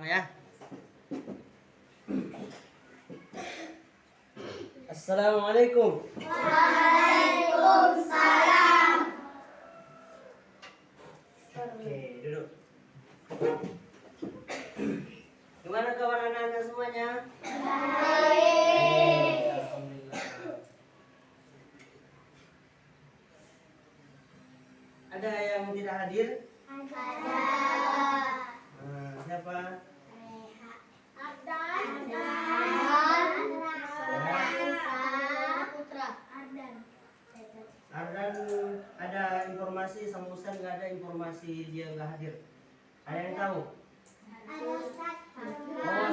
ya. Assalamualaikum. Waalaikumsalam. Oke, duduk. Gimana kabar anak-anak semuanya? Baik. Alhamdulillah. Ada yang tidak hadir? Ada. Siapa? Ardan ada informasi sama Ustaz, nggak ada informasi dia nggak hadir. Ada yang tahu? Oh,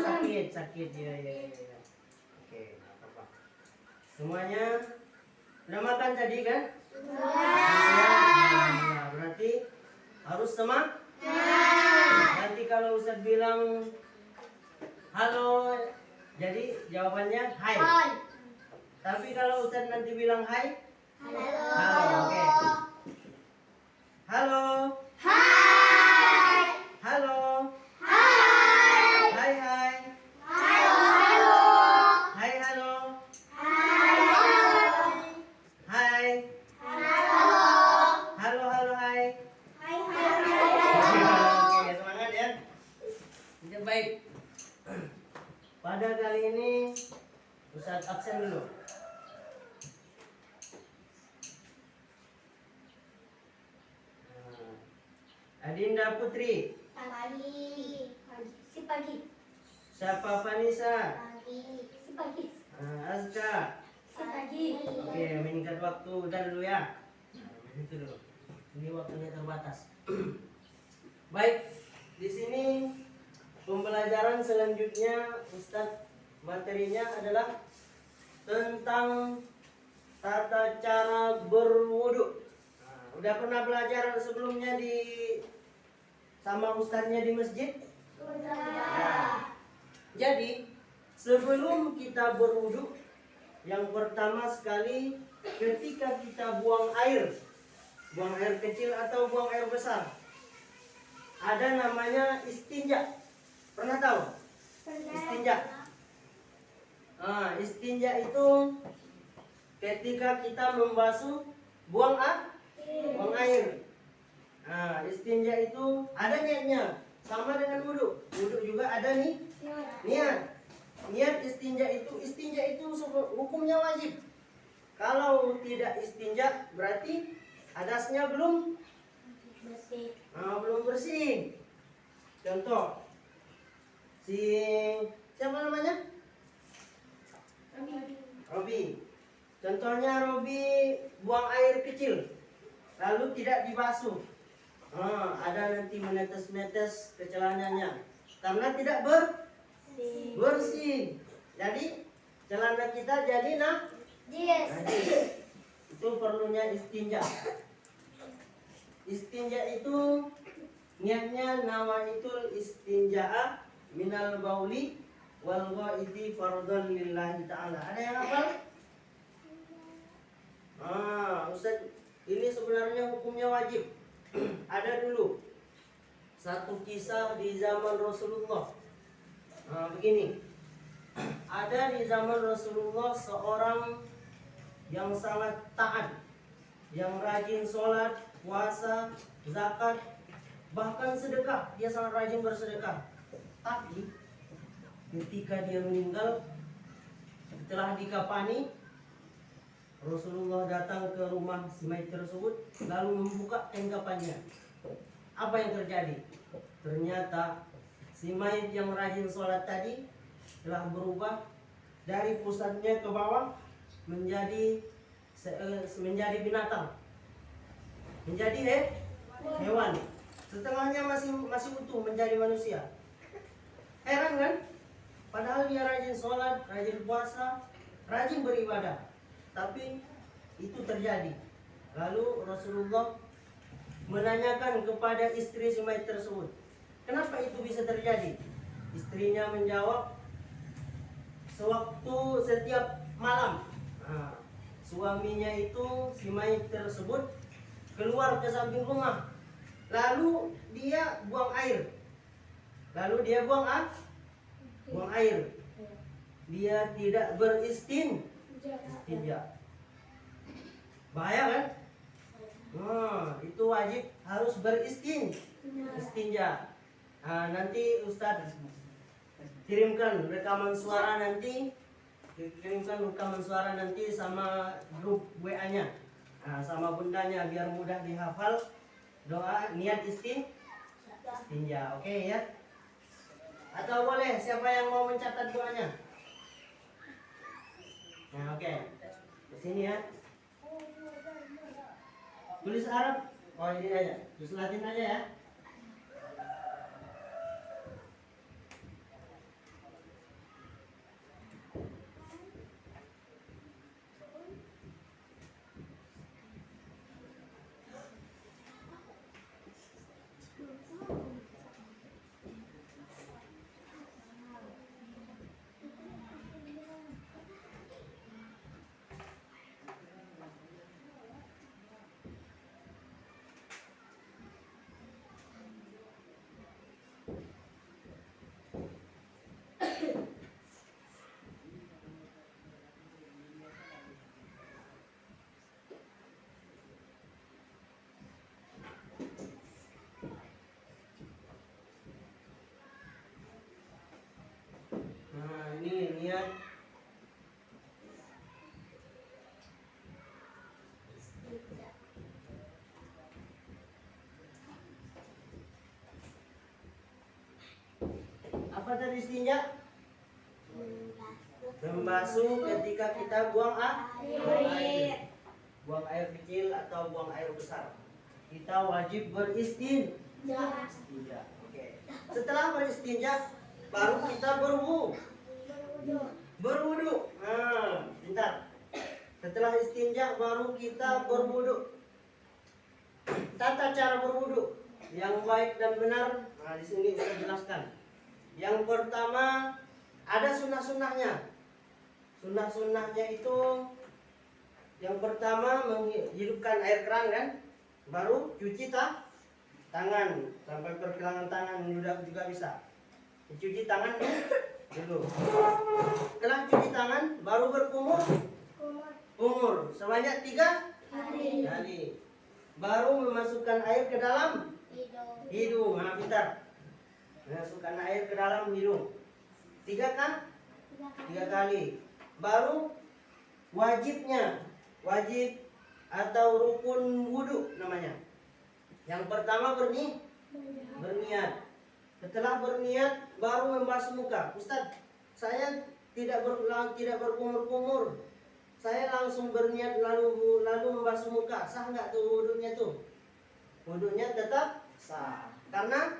sakit ya. Oke, nggak apa-apa. Semuanya udah makan tadi kan? Nah, berarti harus semangat. Nanti kalau Ustaz bilang halo, jadi jawabannya hai. Tapi kalau Ustaz nanti bilang hai, halo, oke. Halo. Hai. Halo. Hai. Hai hai. Halo. Hai halo. Halo. Hai. Halo. Halo halo hai. Hai. Oke, semangat ya. Ini baik. Pada kali ini Ustaz absen dulu. Adinda Putri, Pagi. siapa Vanessa, Pagi. Azka. Oke, meningkat waktu udah dulu ya. Itu dulu. Ini waktunya terbatas. Baik, di sini pembelajaran selanjutnya Ustadz materinya adalah tentang tata cara berwudu. Udah pernah belajar sebelumnya sama ustadznya di masjid? Ya. Jadi sebelum kita berwudu, yang pertama sekali ketika kita buang air kecil atau buang air besar, ada namanya istinja. Pernah tahu? Istinja. Istinja itu ketika kita membasuh buang air. Istinja itu ada niatnya, sama dengan wudu. Wudu juga ada nih niat istinja itu hukumnya wajib. Kalau tidak istinja berarti hadasnya belum bersih. Contoh, siapa namanya? Robi. Contohnya Robi buang air kecil lalu tidak dibasuh. Ada nanti menetes-netes ke celananya karena tidak bersih. Jadi celana kita jadi najis. Itu perlunya istinja. Istinja itu niatnya nawaitul istinja'a minal bauli wal ghaiti fardhan lillahi ta'ala. Ada yang hafal? Ustaz, ini sebenarnya hukumnya wajib. Ada dulu satu kisah di zaman Rasulullah. Begini, ada di zaman Rasulullah seorang yang sangat taat, yang rajin sholat, puasa, zakat, bahkan sedekah. Dia sangat rajin bersedekah. Tapi ketika dia meninggal, setelah dikafani, Rasulullah datang ke rumah si mayit tersebut lalu membuka kain kafannya. Apa yang terjadi? Ternyata si mayit yang rajin sholat tadi telah berubah dari pusatnya ke bawah menjadi binatang, menjadi hewan. Setengahnya masih utuh menjadi manusia. Heran kan? Padahal dia rajin sholat, rajin puasa, rajin beribadah. Tapi itu terjadi. Lalu Rasulullah menanyakan kepada istri si mayit tersebut, kenapa itu bisa terjadi? Istrinya menjawab, setiap malam suaminya itu si mayit tersebut keluar ke samping rumah, lalu dia buang air. Lalu dia buang air. Dia tidak beristinja. Bahaya kan? Itu wajib harus istinja. Nanti Ustadz kirimkan rekaman suara nanti sama grup WA-nya, sama bundanya biar mudah dihafal doa niat istinja. Oke ya? Atau boleh siapa yang mau mencatat doanya? Nah, oke. Di sini ya. Tulis Arab. Oh, ini aja. Tulis Latin aja ya. Nah, ini niat apa tadi istinja? Membasuh ketika kita buang air. Buang air kecil atau buang air besar. Kita wajib beristinja. Oke. Setelah beristinja baru kita berwudu. Nah, bentar. Setelah istinja baru kita berwudu. Tata cara berwudu yang baik dan benar. Nah, di sini saya jelaskan. Yang pertama ada sunnah-sunnahnya. Sunnah-sunnahnya itu yang pertama menghidupkan air keran kan, baru cuci tangan sampai pergelangan tangan juga bisa. Cuci tangan dulu. Setelah cuci tangan baru berkumur sebanyak 3 kali. Baru memasukkan air ke dalam hidung. Nah, pintar. Masukkan air ke dalam hidung 3 kali. Baru wajib atau rukun wudu namanya. Yang pertama berniat. Setelah berniat baru membasuh muka. Ustadz, saya tidak berkumur-kumur. Saya langsung berniat lalu membasuh muka. Sah nggak tuh wudunya tuh? Wudunya tetap sah. Karena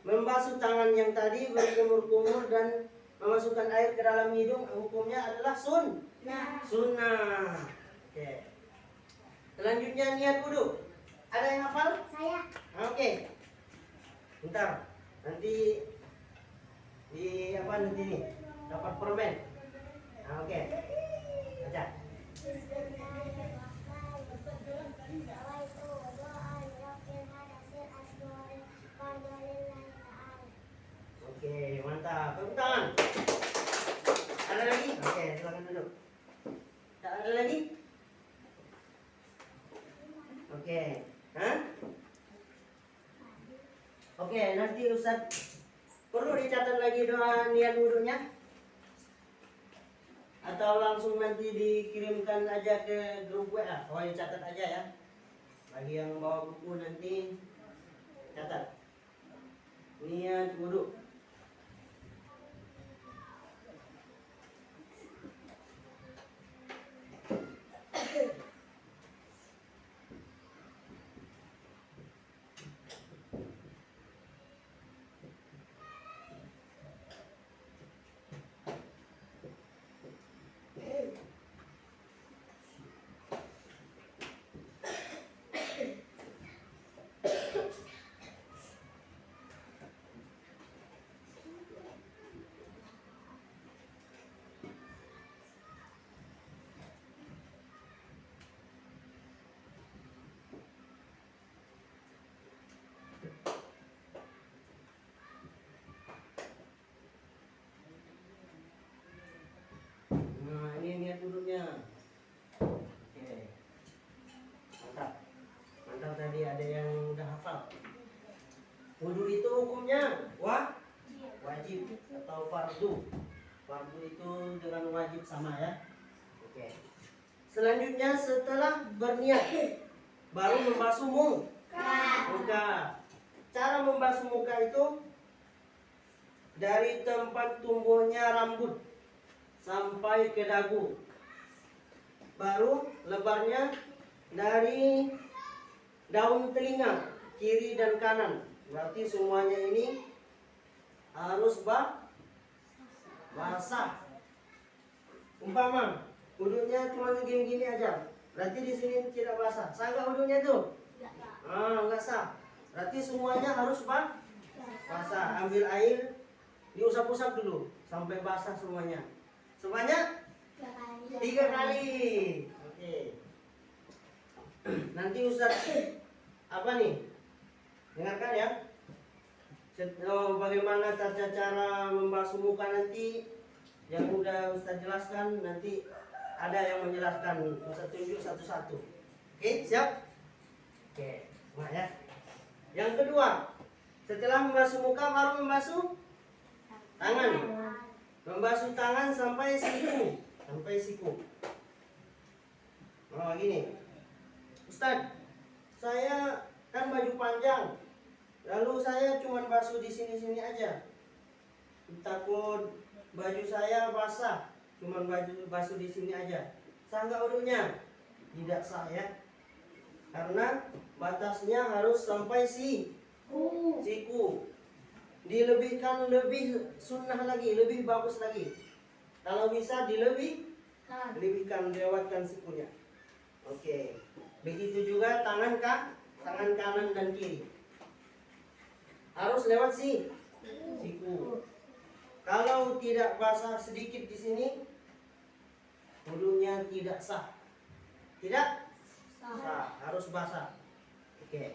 membasuh tangan yang tadi berkumur-kumur dan memasukkan air ke dalam hidung hukumnya adalah sunnah. Oke. Selanjutnya niat wudu. Ada yang hafal? Saya. Oke. Bentar. Nanti nanti nih dapat permen. Oke. Baca. Oke, mantap. Tepuk tangan. Ada lagi? Oke, silakan duduk. Tak ada lagi? Oke. Hah? Oke, nanti Ustaz perlu dicatat lagi doa niat wudunya? Atau langsung nanti dikirimkan aja ke grup WA? Oh, ya catat aja ya. Bagi yang bawa buku nanti catat. Niat wudu. itu dengan wajib sama ya. Oke. Selanjutnya setelah berniat baru membasuh muka. Cara membasuh muka itu dari tempat tumbuhnya rambut sampai ke dagu. Baru lebarnya dari daun telinga kiri dan kanan. Berarti semuanya ini harus basah. Umpama wudhunya cuma gini-gini aja, berarti di sini tidak basah. Sah nggak wudhunya tuh? Nggak sah. Berarti semuanya harus basah. Ambil air, diusap-usap dulu sampai basah semuanya. Sebanyak 3 kali. Oke. Nanti Ustaz apa nih? Dengarkan ya. Bagaimana cara membasuh muka nanti yang udah Ustaz jelaskan, nanti ada yang menjelaskan. Ustaz tunjuk satu-satu. Oke, siap? Oke, nah ya. Yang kedua, setelah membasuh muka baru membasuh tangan. Membasuh tangan sampai siku. Oh, gini. Ustaz, saya kan baju panjang. Lalu saya cuma basuh di sini-sini aja. Takut baju saya basah. Cuma basuh di sini aja. Sah nggak wudhunya? Tidak sah ya. Karena batasnya harus sampai siku. Dilebihkan lebih sunnah lagi, lebih bagus lagi. Kalau bisa dilebihkan, lewatkan sikunya. Oke. Begitu juga tangan kanan dan kiri. Harus lewat siku. Kalau tidak basah sedikit di sini, wudhunya tidak sah. Tidak sah, harus basah. Oke.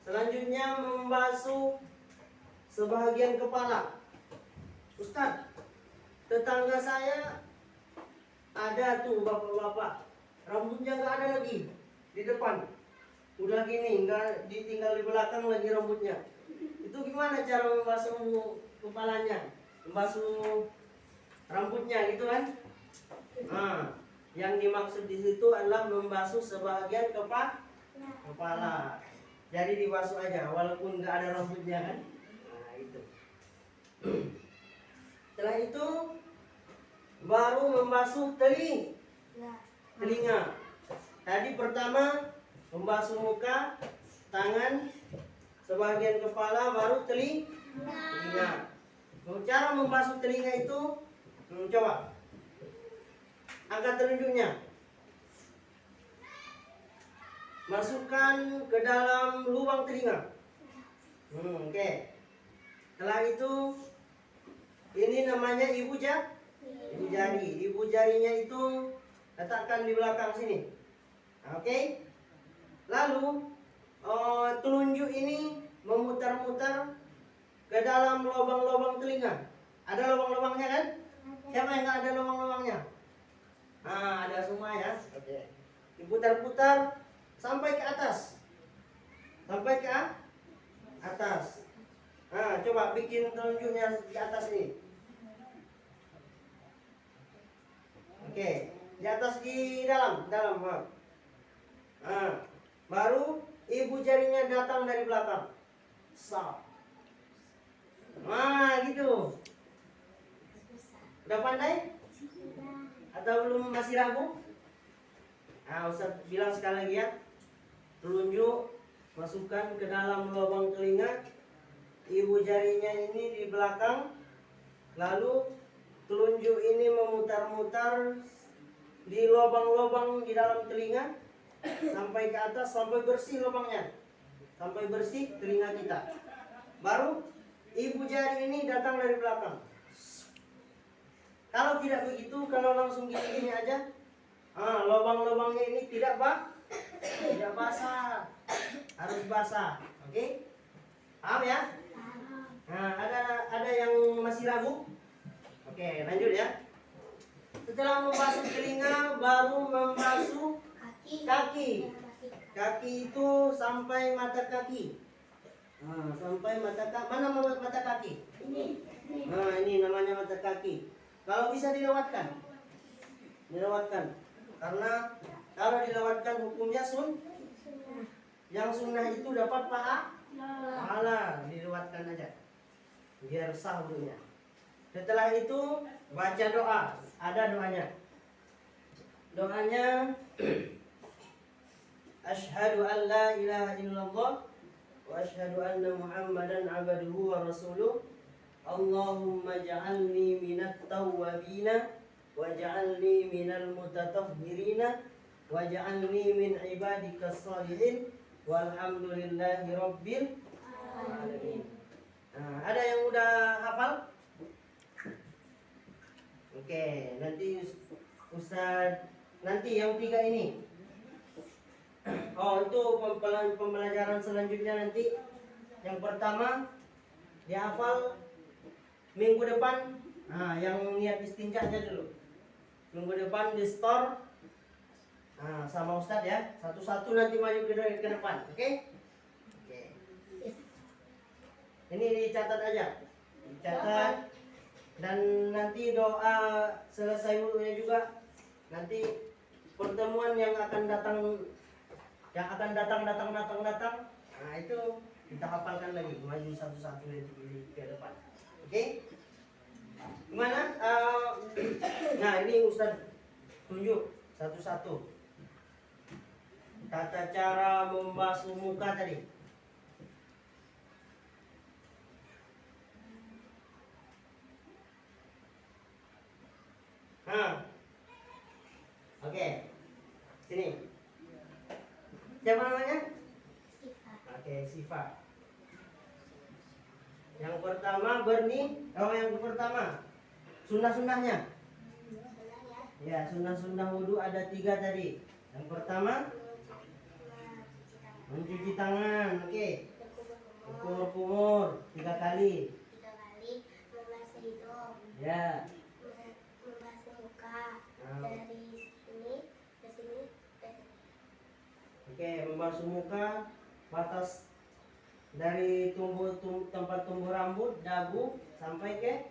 Selanjutnya membasuh sebahagian kepala. Ustaz, tetangga saya ada tuh bapak-bapak, rambutnya nggak ada lagi di depan. Udah gini, nggak ditinggal di belakang lagi rambutnya. Itu gimana cara membasuh kepalanya, membasuh rambutnya gitu kan? Nah, yang dimaksud di situ adalah membasuh sebagian kepala. Jadi dibasuh aja, walaupun nggak ada rambutnya kan? Nah itu. Setelah itu baru membasuh telinga. Tadi pertama membasuh muka, tangan, sebagian kepala, baru telinga. Cara membasuh telinga itu, coba angkat telunjuknya, masukkan ke dalam lubang telinga. Oke. Setelah itu, ini namanya ibu jari. Ibu jarinya itu letakkan di belakang sini. Oke. Lalu telunjuk ini memutar-mutar ke dalam lubang-lubang telinga. Ada lubang-lubangnya kan? Siapa yang nggak ada lubang-lubangnya? Nah, ada semua ya. Oke. Diputar-putar sampai ke atas. Sampai ke atas. Nah, coba bikin telunjuknya di atas ini. Oke, di atas di dalam. Nah, baru ibu jarinya datang dari belakang. Sap. Nah, gitu. Udah pandai? Atau belum, masih ragu? Nah, Ustaz bilang sekali lagi ya. Telunjuk masukkan ke dalam lubang telinga. Ibu jarinya ini di belakang. Lalu telunjuk ini memutar-mutar di lubang-lubang di dalam telinga sampai ke atas, sampai bersih lubangnya, sampai bersih telinga kita. Baru ibu jari ini datang dari belakang. Kalau tidak begitu, kalau langsung gini-gini aja, lubang-lubangnya ini tidak basah, harus basah. Oke? Paham ya? Nah, ada yang masih ragu? Oke, lanjut ya. Setelah membasuh telinga, baru membasuh kaki. Kaki itu sampai mata kaki. Sampai mata kaki. Mana mata kaki? Nah, ini namanya mata kaki. Kalau bisa dilewatkan. Dilewatkan. Karena kalau dilewatkan hukumnya yang sunnah itu dapat pahala, dilewatkan aja. Biar sah wudunya. Setelah itu baca doa. Ada doanya. Doanya Asyhadu an la ilaha illallah wa asyhadu anna Muhammadan abduhu wa rasuluh. Allahumma ja'alni minat tawwabina wa ja'alni minal mutatahhirina wa ja'alni min ibadikas salihin walhamdulillahi rabbil alamin. Nah, ada yang udah hafal? Oke, nanti Ustaz, nanti yang 3 ini. Oh, itu pembelajaran selanjutnya nanti. Yang pertama dihafal minggu depan. Nah, yang niat istinja aja dulu. Minggu depan di store. Nah, sama Ustaz ya. Satu-satu nanti maju ke depan. Oke? Oke. Ini dicatat aja. Dicatat. Dan nanti doa selesai wudunya juga. Nanti pertemuan yang akan datang. Nah, itu kita hafalkan lagi. Maju satu-satu ke depan. Oke? Gimana? Nah, ini Ustaz tunjuk satu-satu. Tata cara membasuh muka tadi. Oke. Sini. Siapa namanya? Oke, Siva. Yang pertama yang pertama sunnah-sunnahnya. Ya, sunnah-sunnah wudhu ada 3 tadi. Yang pertama mencuci tangan. Oke. Kumur-kumur 3 kali. 3 kali membasuh hidung. Ya. Membasuh muka. Dari sini ke sini. Oke, membasuh muka batas dari tempat tumbuh rambut, dagu sampai ke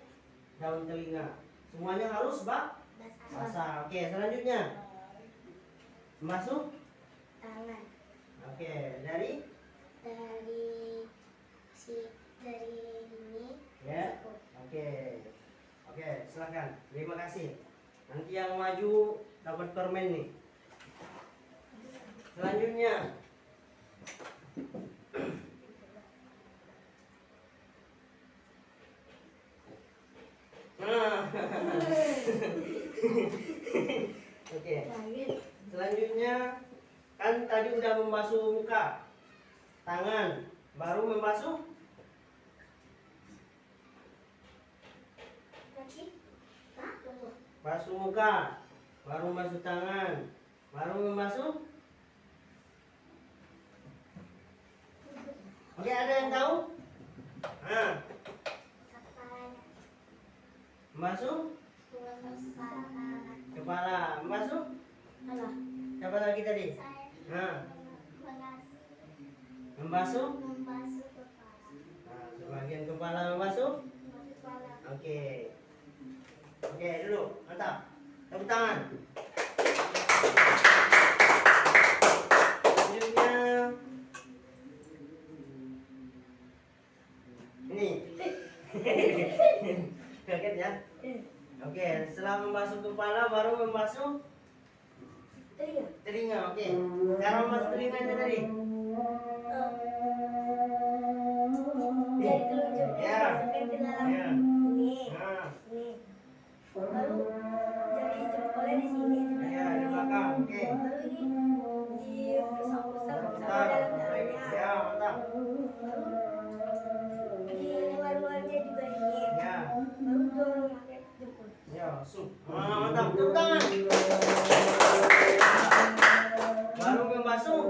daun telinga. Semuanya harus basah. Oke, selanjutnya masuk Tangan. Oke, dari ini. ya. Oke, silakan. Terima kasih. Nanti yang maju dapat permen nih. Selanjutnya Oke. Selanjutnya kan tadi udah membasuh muka, tangan, baru membasuh basuh muka, baru membasuh tangan, baru membasuh. Oke, ada yang tahu? Nah, membasuh kepala, membasuh. Siapa lagi tadi? Nah, membasuh. Nah, sebagian kepala membasuh. Oke. Oke, dulu, mantap. Tepuk tangan. Selanjutnya ini. Kaget ya? Oke, setelah membasuh kepala baru membasuh telinga. Oke. Cara membasuh telinganya tadi. Dari telunjuk Ya. masukkan ke dalam Ya. ini. Nah, Ini. Baru jari jempolnya di sini. ya, di belakang. Oke. Baru ini diusap-usap sampai Mantap. dalam-dalamnya. Ya, mantap. Baru di luar-luarnya juga ini. Ya. Baru dorong pakai jempol. Ya, sup. Mantap. Tepuk tangan. Baru membasuh.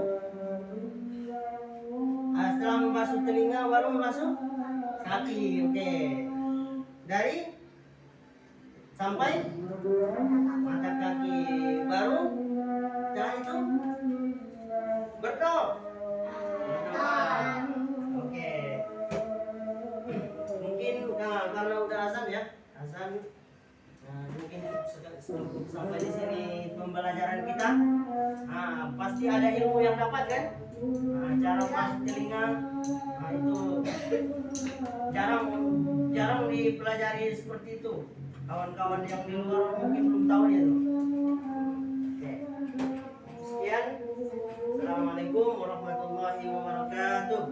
Setelah membasuh telinga baru membasuh kaki. Oke. Dari sampai mata kaki. Baru setelah itu berdoa. Oke. Mungkin karena udah azan ya. Azan. Nah, Cukup sampai di sini pembelajaran kita. Nah, pasti ada ilmu yang dapat kan? Nah, cara masuk telinga, nah itu jarang jarang dipelajari seperti itu. Kawan-kawan yang di luar mungkin belum tahu ya tuh. Oke. Sekian. Assalamualaikum warahmatullahi wabarakatuh.